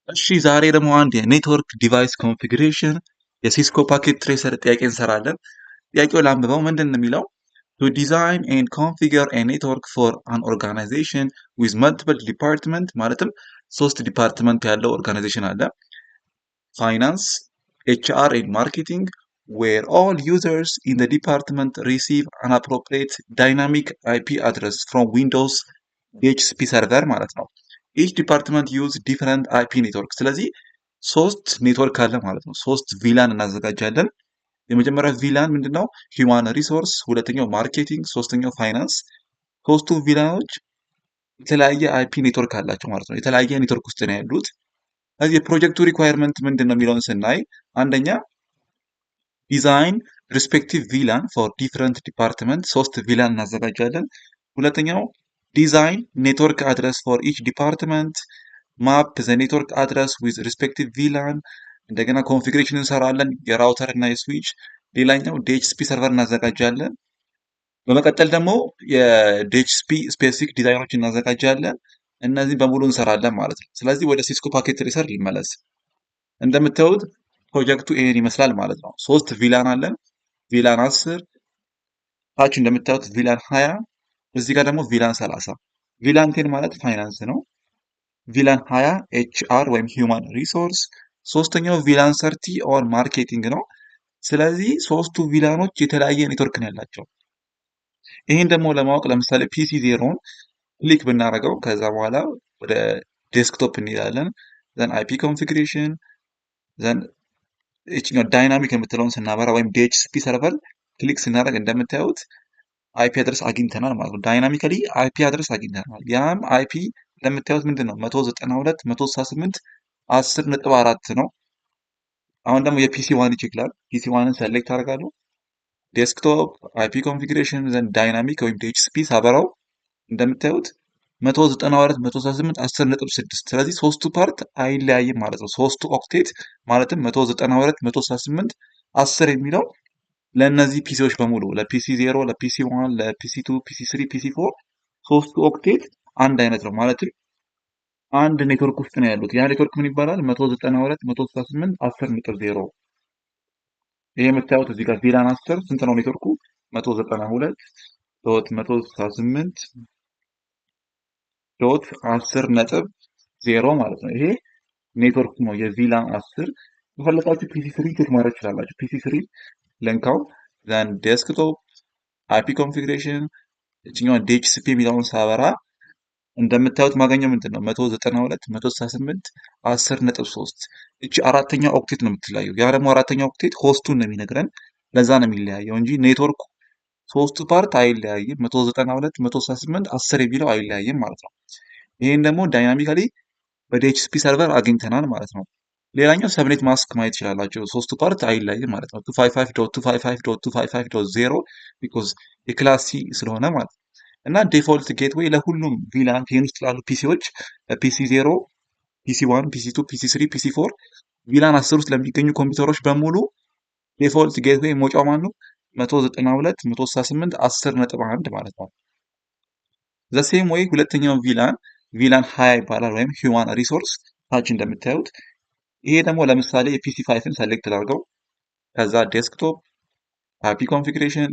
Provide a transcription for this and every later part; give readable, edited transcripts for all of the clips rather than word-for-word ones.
እሺ ዛሬ ደግሞ አንድ የኔትወርክ ዲቫይስ ኮንፊግሬሽን የሲስኮ ፓኬት ትሬሰር ጥያቄ እንሰራለን። ጥያቄው ላንብበው ምንድን ነው የሚለው? To design and configure a network for an organization with multiple department ማለትም ሶስት ዲፓርትመንት ያለው ኦርጋናይዜሽን አለ። ፋይናንስ፣ HR and marketing where all users in the department receive an appropriate dynamic IP address from Windows DHCP server ማለት ነው። each department use different IP network ስለዚህ ሶስት ኔትወርክ አለ ማለት ነው። ሶስት ቪላን እናዘጋጃለን። የመጀመሪያው ቪላን ምንድነው? ሂውማን ሪሶርስ፣ ሁለተኛው ማርኬቲንግ፣ ሶስተኛው ፋይናንስ። ሶስቱ ቪላኖች የተለያየ አይፒ ኔትወርክ አላቸው ማለት ነው። የተለያየ ኔትወርክ ውስጥ ነው ያሉት። ስለዚህ የፕሮጀክቱ ሪኳየርመንት ምንድን ነው የሚለውን ስናይ አንደኛ ዲዛይን ሪስፔክቲቭ ቪላን ፎር ዲፍረንት ዲፓርትመንት ሶስት ቪላን እናዘጋጃለን። ሁለተኛው ዲዛይን ኔትወርክ አድረስ ፎር ኢች ዲፓርትመንት ማፕ ዘ ኔትወርክ አድረስ ዊዝ ሪስፔክቲቭ ቪላን። እንደገና ኮንፊግሬሽን እንሰራለን የራውተር እና የስዊች። ሌላኛው ዲኤችሲፒ ሰርቨር እናዘጋጃለን። በመቀጠል ደግሞ የዲኤችሲፒ ስፔሲፊክ ዲዛይኖች እናዘጋጃለን። እነዚህ በሙሉ እንሰራለን ማለት ነው። ስለዚህ ወደ ሲስኮ ፓኬት ትሬሰር ሊመለስ። እንደምታዩት ፕሮጀክቱ ይሄን ይመስላል ማለት ነው። ሶስት ቪላን አለን። ቪላን 10 ታች እንደምታዩት ቪላን 20 እዚህ ጋር ደግሞ ቪላን 30። ቪላን 10 ማለት ፋይናንስ ነው። ቪላን 20 ኤችአር ወይም ሂውማን ሪሶርስ። ሶስተኛው ቪላን 30 ኦር ማርኬቲንግ ነው። ስለዚህ ሶስቱ ቪላኖች የተለያየ ኔትወርክ ነው ያላቸው። ይህን ደግሞ ለማወቅ ለምሳሌ ፒሲ ዜሮን ክሊክ ብናደርገው ከዛ በኋላ ወደ ዴስክቶፕ እንሄዳለን። ዘን አይፒ ኮንፊግሬሽን ዘን ይችኛው ዳይናሚክ የምትለውን ስናበራ ወይም ዲኤችሲፒ ሰርቨር ክሊክ ስናደርግ እንደምታዩት አይፒ አድረስ አግኝተናል ማለት ነው። ዳይናሚካሊ አይፒ አድረስ አግኝተናል። ያም አይፒ እንደምታዩት ምንድን ነው 192 168 10.4 ነው። አሁን ደግሞ የፒሲ ዋን ይችላል። ፒሲ ዋንን ሰሌክት አደርጋለሁ። ዴስክቶፕ አይፒ ኮንፊግሬሽን ዘንድ ዳይናሚክ ወይም ዲኤችሲፒ ሳበራው እንደምታዩት 192 168 10.6። ስለዚህ ሶስቱ ፓርት አይለያይም ማለት ነው። ሶስቱ ኦክቴት ማለትም 192 168 10 የሚለው ለእነዚህ ፒሲዎች በሙሉ ለፒሲ 0 ለፒሲ 1 ለፒሲ 2 ፒሲ 3 ፒሲ 4 ሶስቱ ኦክቴት አንድ አይነት ነው። ማለትም አንድ ኔትወርክ ውስጥ ነው ያሉት። ያ ኔትወርክ ምን ይባላል? 192 168 10.0። ይሄ የምታዩት እዚህ ጋር ቪላን 10 ስንት ነው ኔትወርኩ? 192 ዶት 168 ዶት 10.0 ማለት ነው። ይሄ ኔትወርክ ነው የቪላን 10። የፈለጋችሁ ፒሲ 3 ቼክ ማድረግ ትችላላችሁ። ፒሲ 3 ለንካው ዘን ዴስክቶፕ አይፒ ኮንፊግሬሽን እችኛዋን ዲኤችሲፒ የሚለውን ሳበራ እንደምታዩት ማገኘው ምንድን ነው 192 168 10.3። እቺ አራተኛ ኦክቴት ነው የምትለያየው። ያ ደግሞ አራተኛ ኦክቴት ሆስቱን ነው የሚነግረን። ለዛ ነው የሚለያየው እንጂ ኔትወርኩ ሶስቱ ፓርት አይለያይም። 192 168 10 የሚለው አይለያይም ማለት ነው። ይህን ደግሞ ዳይናሚካሊ በዲኤችሲፒ ሰርቨር አግኝተናል ማለት ነው። ሌላኛው ሰብኔት ማስክ ማየት ይችላላችሁ። ሶስቱ ፓርት አይለያይም ማለት ነው። 255.255.0 ቢኮዝ የክላስ ሲ ስለሆነ ማለት ነው። እና ዲፎልት ጌትዌይ ለሁሉም ቪላን ቴን ውስጥ ላሉ ፒሲዎች ፒሲ 0 ፒሲ 1 ፒሲ 2 ፒሲ 3 ፒሲ 4 ቪላን 10 ውስጥ ለሚገኙ ኮምፒውተሮች በሙሉ ዲፎልት ጌትዌይ መውጫው ማን ነው? 192 168 10.1 ማለት ነው። ዘሴም ወይ ሁለተኛው ቪላን 20 ይባላል ወይም ሂውማን ሪሶርስ ታች እንደምታዩት። ይሄ ደግሞ ለምሳሌ የፒሲ 5ን ሰሌክት ላድርገው። ከዛ ዴስክቶፕ አይፒ ኮንፊግሬሽን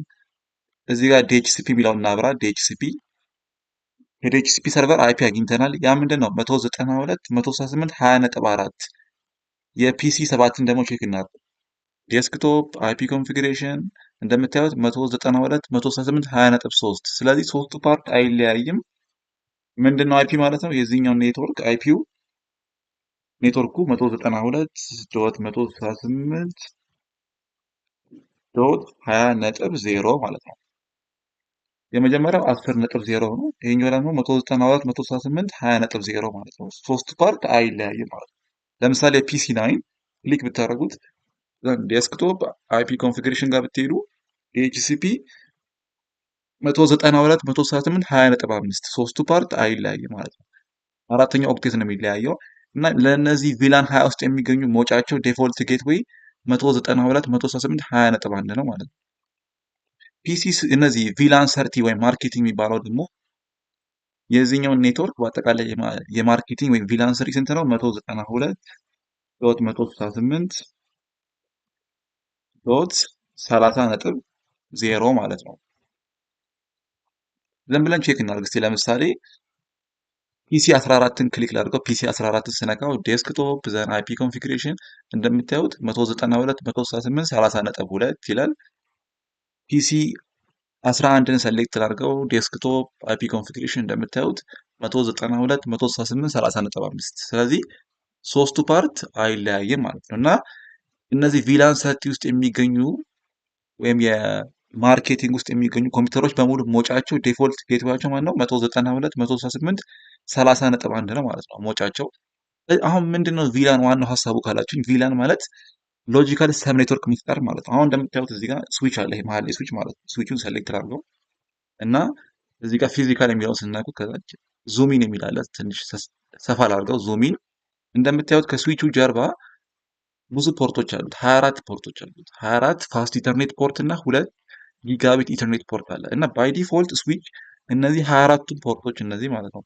እዚህ ጋር ዲኤችሲፒ የሚለውን እናብራ። ዲኤችሲፒ የዲኤችሲፒ ሰርቨር አይፒ አግኝተናል። ያ ምንድን ነው 192 168 20.4። የፒሲ 7ን ደግሞ ቼክ እናድርግ። ዴስክቶፕ አይፒ ኮንፊግሬሽን እንደምታዩት 192 168 20.3። ስለዚህ ሶስቱ ፓርት አይለያይም። ምንድነው አይፒ ማለት ነው? የዚህኛው ኔትወርክ አይፒው ኔትወርኩ 192.168 ዶት 20.0 ማለት ነው። የመጀመሪያው 10.0 ነው። ይሄኛው ደግሞ 192 168 20.0 ማለት ነው። ሶስቱ ፓርት አይለያይም ማለት ነው። ለምሳሌ ፒሲ 9 ክሊክ ብታደርጉት ዴስክቶፕ አይፒ ኮንፊግሬሽን ጋር ብትሄዱ ዲኤችሲፒ 192 168 20.5 ሶስቱ ፓርት አይለያይም ማለት ነው። አራተኛው ኦክቴት ነው የሚለያየው። እና ለእነዚህ ቪላን 20 ውስጥ የሚገኙ መውጫቸው ዴፎልት ጌትዌይ 192 168 20.1 ነው ማለት ነው። ፒሲ እነዚህ ቪላን ሰርቲ ወይም ማርኬቲንግ የሚባለው ደግሞ የዚህኛውን ኔትወርክ በአጠቃላይ የማርኬቲንግ ወይም ቪላን ስሪ ስንት ነው? 192.168.30.0 ማለት ነው። ዝም ብለን ቼክ እናድርግ እስቲ። ለምሳሌ ፒሲ 14ን ክሊክ ላድርገው። ፒሲ 14ን ስነካው ዴስክቶፕ ዘን አይፒ ኮንፊግሬሽን እንደምታዩት 192.168.30.2 ይላል። ፒሲ 11ን ሰሌክት ላድርገው። ዴስክቶፕ አይፒ ኮንፊግሬሽን እንደምታዩት 192.168.30.5። ስለዚህ ሶስቱ ፓርት አይለያይም ማለት ነው። እና እነዚህ ቪላን ሰርቲ ውስጥ የሚገኙ ወይም የማርኬቲንግ ውስጥ የሚገኙ ኮምፒውተሮች በሙሉ ሞጫቸው ዴፎልት ጌትዋቸው ማለት ነው 192.168.30.1 ነው ማለት ነው ሞጫቸው። አሁን ምንድነው ቪላን ዋናው ሀሳቡ ካላችሁኝ፣ ቪላን ማለት ሎጂካል ሰብ ኔትወርክ መፍጠር ማለት ነው። አሁን እንደምታዩት እዚህ ጋር ስዊች አለ። ይሄ መሀል ላይ ስዊች ማለት ነው። ስዊቹን ሰሌክት አድርገው እና እዚህ ጋር ፊዚካል የሚለውን ስናውቅ ከዛች ዙሚን የሚል አለ። ትንሽ ሰፋ ላድርገው ዙሚን። እንደምታዩት ከስዊቹ ጀርባ ብዙ ፖርቶች አሉት። 24 ፖርቶች አሉት። 24 ፋስት ኢተርኔት ፖርት እና 2 ጊጋቢት ኢተርኔት ፖርት አለ እና ባይ ዲፎልት ስዊች እነዚህ 24ቱም ፖርቶች እነዚህ ማለት ነው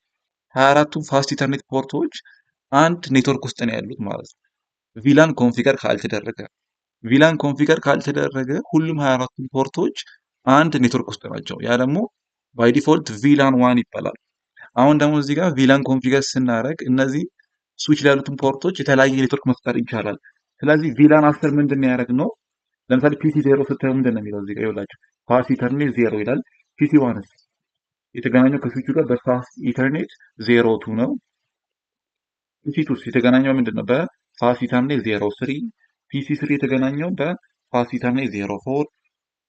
24ቱም ፋስት ኢተርኔት ፖርቶች አንድ ኔትወርክ ውስጥ ነው ያሉት ማለት ነው። ቪላን ኮንፊገር ካልተደረገ ሁሉም 24ቱም ፖርቶች አንድ ኔትወርክ ውስጥ ናቸው። ያ ደግሞ ባይ ዲፎልት ቪላን ዋን ይባላል። አሁን ደግሞ እዚህ ጋር ቪላን ኮንፊገር ስናደርግ እነዚህ ስዊች ላይ ያሉትን ፖርቶች የተለያየ ኔትወርክ መፍጠር ይቻላል። ስለዚህ ቪላን 10 ምንድን ነው ያደረግነው? ለምሳሌ ፒሲ 0 ስታዩ ምንድን ነው የሚለው እዚህ ጋር ይኸውላችሁ ፋስት ኢተርኔት 0 ይላል። ፒሲ 1 የተገናኘው ከስዊቹ ጋር በፋስት ኢተርኔት 02 ነው። ፒሲ 2 የተገናኘው ምንድን ነው? በፋስት ኢተርኔት 03። ፒሲ 3 የተገናኘው በፋስት ኢተርኔት 04።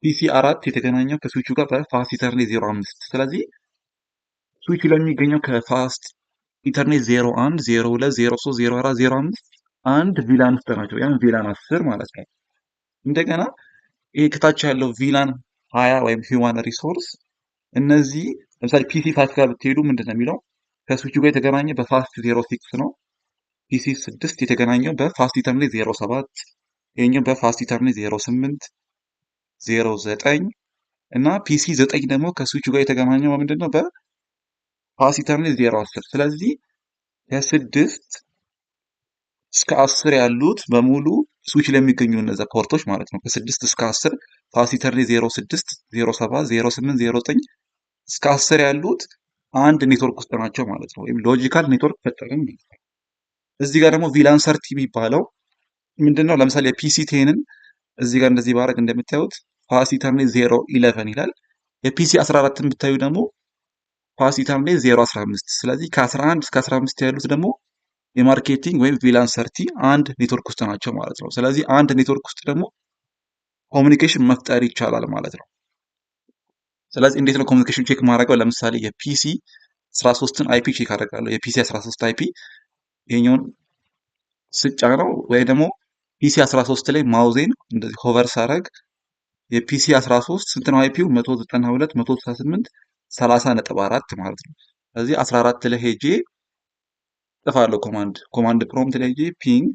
ፒሲ 4 የተገናኘው ከስዊቹ ጋር በፋስት ኢተርኔት 05። ስለዚህ ስዊቹ ላይ የሚገኘው ከፋስት ኢተርኔት 01፣ 02፣ 03፣ 04፣ 05 አንድ ቪላን ውስጥ ናቸው። ያን ቪላን 10 ማለት ነው። እንደገና ይሄ ከታች ያለው ቪላን 20 ወይም ሂውማን ሪሶርስ እነዚህ ለምሳሌ ፒሲ 5 ጋር ብትሄዱ ምንድን ነው የሚለው ከስዊቹ ጋር የተገናኘ በፋስት 06 ነው። ፒሲ 6 የተገናኘው በፋስት ኢተርኔት 07፣ ይሄኛው በፋስት ኢተርኔት 08፣ 09 እና ፒሲ 9 ደግሞ ከስዊቹ ጋር የተገናኘው ምንድን ነው በፋስት ኢተርኔት 010። ስለዚህ ከ6 እስከ 10 ያሉት በሙሉ ስዊች ላይ የሚገኙ እነዚያ ፖርቶች ማለት ነው። ከ6 እስከ 10 ፋስት ኢተርኔት 06፣ 07፣ 08፣ 09 እስከ 10 ያሉት አንድ ኔትወርክ ውስጥ ናቸው ማለት ነው። ወይም ሎጂካል ኔትወርክ ፈጠርን ማለት ነው። እዚህ ጋር ደግሞ ቪላን ሰርቲ የሚባለው ምንድነው? ለምሳሌ የፒሲ ቴንን እዚህ ጋር እንደዚህ ባረግ እንደምታዩት ፋስት ኢተርኔት 011 ይላል። የፒሲ 14ን ብታዩ ደግሞ ፋስት ኢተርኔት 015። ስለዚህ ከ11 እስከ 15 ያሉት ደግሞ የማርኬቲንግ ወይም ቪላን ሰርቲ አንድ ኔትወርክ ውስጥ ናቸው ማለት ነው። ስለዚህ አንድ ኔትወርክ ውስጥ ደግሞ ኮሚኒኬሽን መፍጠር ይቻላል ማለት ነው። ስለዚህ እንዴት ነው ኮሚኒኬሽን ቼክ ማድረገው? ለምሳሌ የፒሲ 13ን አይፒ ቼክ አደርጋለሁ። የፒሲ 13 አይፒ ይሄኛውን ስጫ ነው ወይ ደግሞ ፒሲ 13 ላይ ማውዜን እንደዚህ ሆቨር ሳረግ የፒሲ 13 ስንት ነው አይፒው? 192.168.30.4 ማለት ነው። ስለዚህ 14 ላይ ሄጄ ጽፋለሁ ኮማንድ ፕሮምፕት ላይ ሄጄ ፒንግ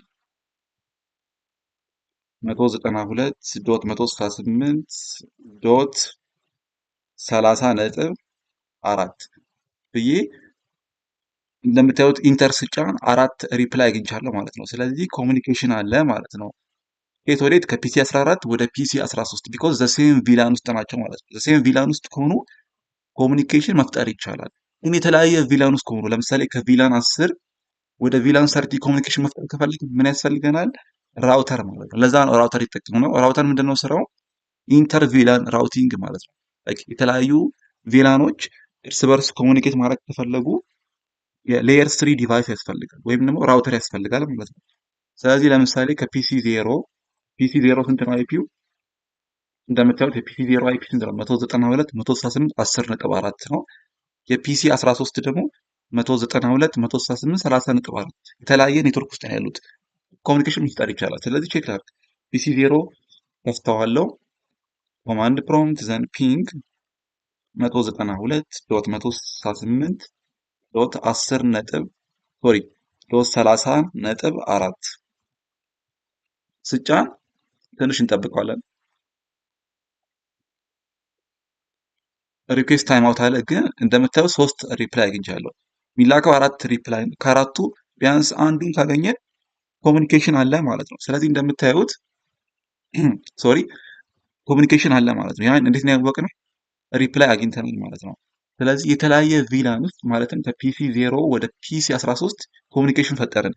192.168.30.4 ብዬ እንደምታዩት ኢንተር ስጫን 4 ሪፕላይ አግኝቻለሁ ማለት ነው። ስለዚህ ኮሚኒኬሽን አለ ማለት ነው። ከየት ወዴት? ከፒሲ 14 ወደ ፒሲ 13 ቢኮዝ ዘሴም ቪላን ውስጥ ናቸው ማለት ነው። ዘሴም ቪላን ውስጥ ከሆኑ ኮሚኒኬሽን መፍጠር ይቻላል። ግን የተለያየ ቪላን ውስጥ ከሆኑ ለምሳሌ ከቪላን 10 ወደ ቪላን ሰርቲ ኮሚኒኬሽን መፍጠር ከፈልግ ምን ያስፈልገናል? ራውተር ማለት ነው። ለዛ ነው ራውተር ይጠቀሙ ነው። ራውተር ምንድነው ስራው? ኢንተር ቪላን ራውቲንግ ማለት ነው። የተለያዩ ቪላኖች እርስ በርስ ኮሚኒኬት ማድረግ ከፈለጉ የሌየር 3 ዲቫይስ ያስፈልጋል ወይም ደግሞ ራውተር ያስፈልጋል ማለት ነው። ስለዚህ ለምሳሌ ከፒሲ 0 ፒሲ 0 ስንት ነው አይፒው? እንደምታዩት የፒሲ 0 አይፒ ስንት ነው? 192.168.10.4 ነው። የፒሲ 13 ደግሞ 192.168.30.4 የተለያየ ኔትወርክ ውስጥ ነው ያሉት። ኮሚኒኬሽን መፍጠር ይቻላል። ስለዚህ ቼክ ላድርግ። ፒሲ 0 ከፍተዋለሁ። ኮማንድ ፕሮምፕት ዘን ፒንግ 192.10.30.4 ስጫን ትንሽ እንጠብቀዋለን። ሪኩዌስት ታይም አውት አለ። ግን እንደምታዩት 3 ሪፕላይ አግኝቻለሁ። የሚላከው 4 ሪፕላይ ነው። ከአራቱ ቢያንስ አንዱን ካገኘ ኮሚኒኬሽን አለ ማለት ነው። ስለዚህ እንደምታዩት ሶሪ ኮሚኒኬሽን አለ ማለት ነው። ያን እንዴት ነው ያወቅነው? ሪፕላይ አግኝተናል ማለት ነው። ስለዚህ የተለያየ ቪላን ውስጥ ማለትም ከፒሲ 0 ወደ ፒሲ 13 ኮሚኒኬሽን ፈጠርን።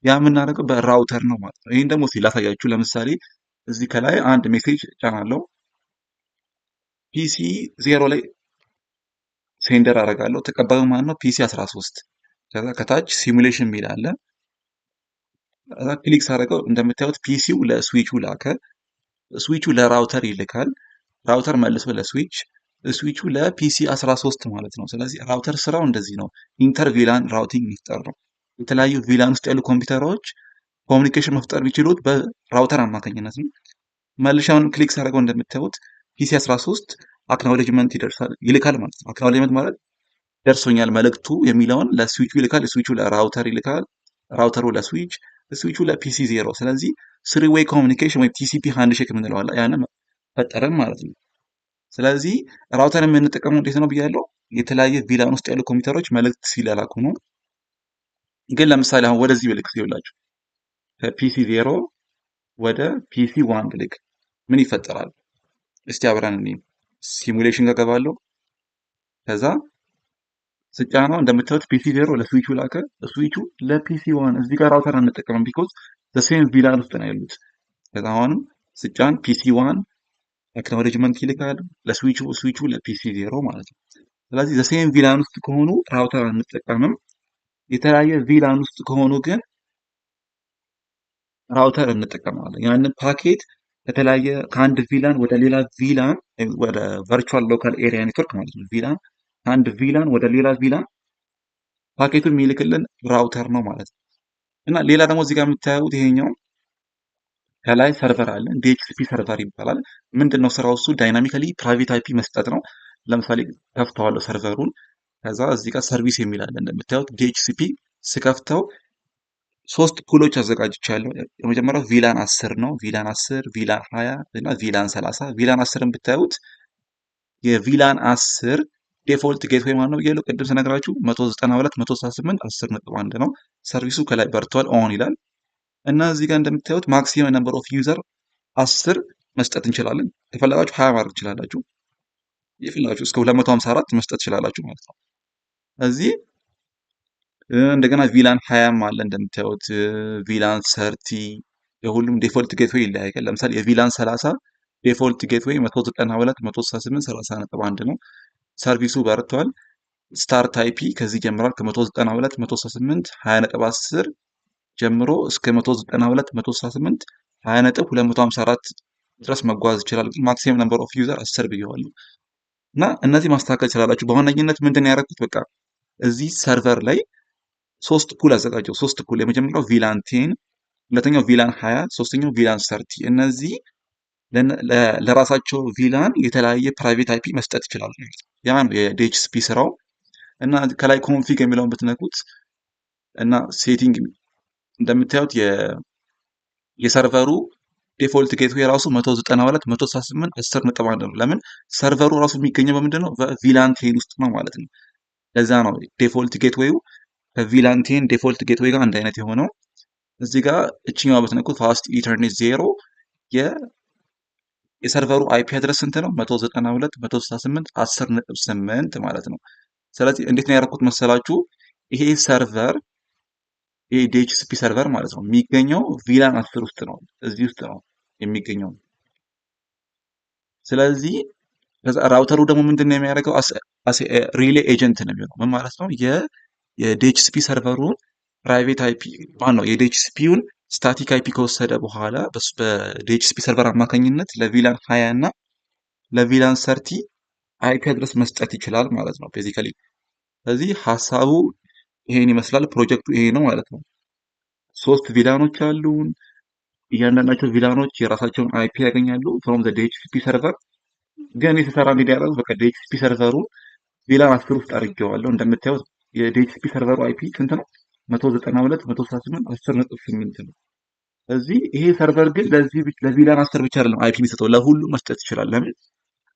ያ የምናደርገው በራውተር ነው ማለት ነው። ይህን ደግሞ ላሳያችሁ። ለምሳሌ እዚህ ከላይ አንድ ሜሴጅ ጫናለው ፒሲ 0 ላይ ሴንደር አደርጋለሁ። ተቀባዩ ማን ነው? ፒሲ 13። ከዛ ከታች ሲሙሌሽን የሚል አለ። ከዛ ክሊክ ሳደርገው እንደምታዩት ፒሲው ለስዊቹ ላከ። ስዊቹ ለራውተር ይልካል። ራውተር መልሶ ለስዊች፣ ስዊቹ ለፒሲ 13 ማለት ነው። ስለዚህ ራውተር ስራው እንደዚህ ነው። ኢንተር ቪላን ራውቲንግ መፍጠር ነው። የተለያዩ ቪላን ውስጥ ያሉ ኮምፒውተሮች ኮሚኒኬሽን መፍጠር የሚችሉት በራውተር አማካኝነት ነው። መልሻውን ክሊክ ሳደርገው እንደምታዩት ፒሲ 13 አክኖሌጅመንት ይልካል ማለት ነው። አክኖሌጅመንት ማለት ደርሶኛል መልእክቱ የሚለውን ለስዊቹ ይልካል። ስዊቹ ለራውተር ይልካል። ራውተሩ ለስዊች፣ ስዊቹ ለፒሲ 0። ስለዚህ ስሪ ዌይ ኮሚኒኬሽን ወይም ቲሲፒ ሃንድሼክ የምንለው አለ። ያንን ፈጠረን ማለት ነው። ስለዚህ ራውተር የምንጠቀመው እንዴት ነው ብያለሁ? የተለያየ ቪላን ውስጥ ያሉ ኮምፒውተሮች መልእክት ሲላላኩ ነው። ግን ለምሳሌ አሁን ወደዚህ ምልክት ይውላችሁ ከፒሲ 0 ወደ ፒሲ 1 ልክ ምን ይፈጠራል? እስቲ አብረን እንይ። ሲሙሌሽን ጋር ገባለሁ። ከዛ ስጫናው እንደምታዩት ፒሲ 0 ለስዊቹ ላከ። ስዊቹ ለፒሲ 1 እዚህ ጋር ራውተር አንጠቀምም ቢኮዝ በሴም ቪላን ውስጥ ነው ያሉት። ከዛ አሁንም ስጫን ፒሲ 1 አክኖሌጅመንት ይልካል ለስዊቹ፣ ስዊቹ ለፒሲ 0 ማለት ነው። ስለዚህ ዘሴም ቪላን ውስጥ ከሆኑ ራውተር አንጠቀምም። የተለያየ ቪላን ውስጥ ከሆኑ ግን ራውተር እንጠቀማለን። ያንን ፓኬት ከተለያየ ከአንድ ቪላን ወደ ሌላ ቪላን ወደ ቨርቹዋል ሎካል ኤሪያ ኔትወርክ ማለት ነው። ቪላን ከአንድ ቪላን ወደ ሌላ ቪላን ፓኬቱን የሚልክልን ራውተር ነው ማለት ነው። እና ሌላ ደግሞ እዚህ ጋር የምታዩት ይሄኛው ከላይ ሰርቨር አለ። ዲኤችሲፒ ሰርቨር ይባላል። ምንድነው ስራው? እሱ ዳይናሚካሊ ፕራይቬት አይፒ መስጠት ነው። ለምሳሌ ከፍተዋለሁ ሰርቨሩን። ከዛ እዚህ ጋር ሰርቪስ የሚል አለ። እንደምታዩት ዲኤችሲፒ ስከፍተው 3 ፑሎች አዘጋጅቻለሁ። የመጀመሪያው ቪላን 10 ነው። ቪላን 10፣ ቪላን 20 እና ቪላን 30። ቪላን 10ን ብታዩት የቪላን 10 ዴፎልት ጌትዌይ ማን ነው ብያለሁ ቅድም ስነግራችሁ 192.168 10.1 ነው። ሰርቪሱ ከላይ በርቷል ኦን ይላል። እና እዚህ ጋር እንደምታዩት ማክሲመም ነምበር ኦፍ ዩዘር 10 መስጠት እንችላለን። ከፈለጋችሁ 20 ማድረግ ትችላላችሁ። የፈለጋችሁ እስከ 254 መስጠት ትችላላችሁ ማለት ነው። እዚህ እንደገና ቪላን 20 አለ እንደምታዩት ቪላን 30። የሁሉም ዴፎልት ጌትዌይ ይለያያል። ለምሳሌ የቪላን 30 ዴፎልት ጌትዌይ 192.168 30.1 ነው። ሰርቪሱ በርቷል። ስታርት አይፒ ከዚህ ጀምሯል ከ192.168 20.10 ጀምሮ እስከ 192.168 20.254 ድረስ መጓዝ ይችላል። ግን ማክሲመም ነምበር ኦፍ ዩዘር 10 ብየዋለሁ። እና እነዚህ ማስተካከል ይችላላችሁ። በዋነኝነት ምንድን ነው ያደረኩት? በቃ እዚህ ሰርቨር ላይ 3 ፑል አዘጋጀው። 3 ፑል፣ የመጀመሪያው ቪላን 10፣ ሁለተኛው ቪላን 20፣ ሶስተኛው ቪላን 30። እነዚህ ለራሳቸው ቪላን የተለያየ ፕራይቬት አይፒ መስጠት ይችላሉ። ያ ነው የዲኤችሲፒ ስራው። እና ከላይ ኮንፊግ የሚለውን ብትነኩት እና ሴቲንግ እንደምታዩት የሰርቨሩ ዴፎልት ጌትዌይ ራሱ 192.168 10.1 ነው። ለምን ሰርቨሩ ራሱ የሚገኘው በምንድን ነው? በቪላን 10 ውስጥ ነው ማለት ነው። ለዛ ነው ዴፎልት ጌትዌዩ ከቪላን 10 ዴፎልት ጌትዌይ ጋር አንድ አይነት የሆነው። እዚህ ጋር እችኛዋ ብትነኩት ፋስት ኢተርኔት 0 የሰርቨሩ አይፒ አድረስ ስንት ነው? 192.168 10.8 ማለት ነው። ስለዚህ እንዴት ነው ያደረኩት መሰላችሁ? ይሄ ሰርቨር ይሄ ዲኤችሲፒ ሰርቨር ማለት ነው የሚገኘው ቪላን 10 ውስጥ ነው። እዚህ ውስጥ ነው የሚገኘው። ስለዚህ ራውተሩ ደግሞ ምንድነው የሚያደርገው? ሪሌ ኤጀንት ነው የሚሆነው። ምን ማለት ነው? የዲኤችሲፒ ሰርቨሩን ፕራይቬት አይፒ ማን ነው የዲኤችሲፒውን ስታቲክ አይፒ ከወሰደ በኋላ በዲኤችሲፒ ሰርቨር አማካኝነት ለቪላን 20 እና ለቪላን 30 አይፒ አድረስ መስጠት ይችላል ማለት ነው ቤዚካሊ። ስለዚህ ሀሳቡ ይሄን ይመስላል። ፕሮጀክቱ ይሄ ነው ማለት ነው። 3 ቪላኖች አሉን። እያንዳንዳቸው ቪላኖች የራሳቸውን አይፒ ያገኛሉ ፍሮም ዘ ዲኤችሲፒ ሰርቨር። ግን የተሰራ እንግዲህ ያለው በቃ ዲኤችሲፒ ሰርቨሩ ቪላን 10 ውስጥ አድርጌዋለሁ። እንደምታዩት የዲኤችሲፒ ሰርቨሩ አይፒ ስንት ነው? 192.168 10.8 ነው። ስለዚህ ይሄ ሰርቨር ግን ለቪላን 10 ብቻ አይደለም አይፒ የሚሰጠው፣ ለሁሉም መስጠት ይችላል። ለምን?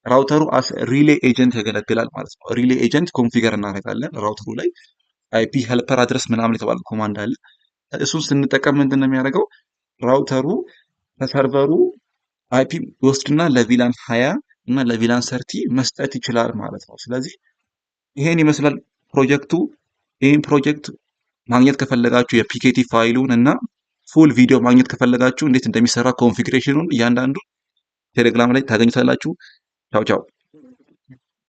ራውተሩ አስ ሪሌ ኤጀንት ያገለግላል ማለት ነው። ሪሌ ኤጀንት ኮንፊገር እናደርጋለን ራውተሩ ላይ አይፒ ሄልፐር አድረስ ምናምን የተባለ ኮማንድ አለ። እሱን ስንጠቀም ምንድን ነው የሚያደርገው ራውተሩ ከሰርቨሩ አይፒ ይወስድና ለቪላን 20 እና ለቪላን 30 መስጠት ይችላል ማለት ነው። ስለዚህ ይሄን ይመስላል ፕሮጀክቱ። ይህን ፕሮጀክት ማግኘት ከፈለጋችሁ የፒኬቲ ፋይሉን እና ፉል ቪዲዮ ማግኘት ከፈለጋችሁ እንዴት እንደሚሰራ ኮንፊግሬሽኑን እያንዳንዱ ቴሌግራም ላይ ታገኙታላችሁ። ቻው ቻው።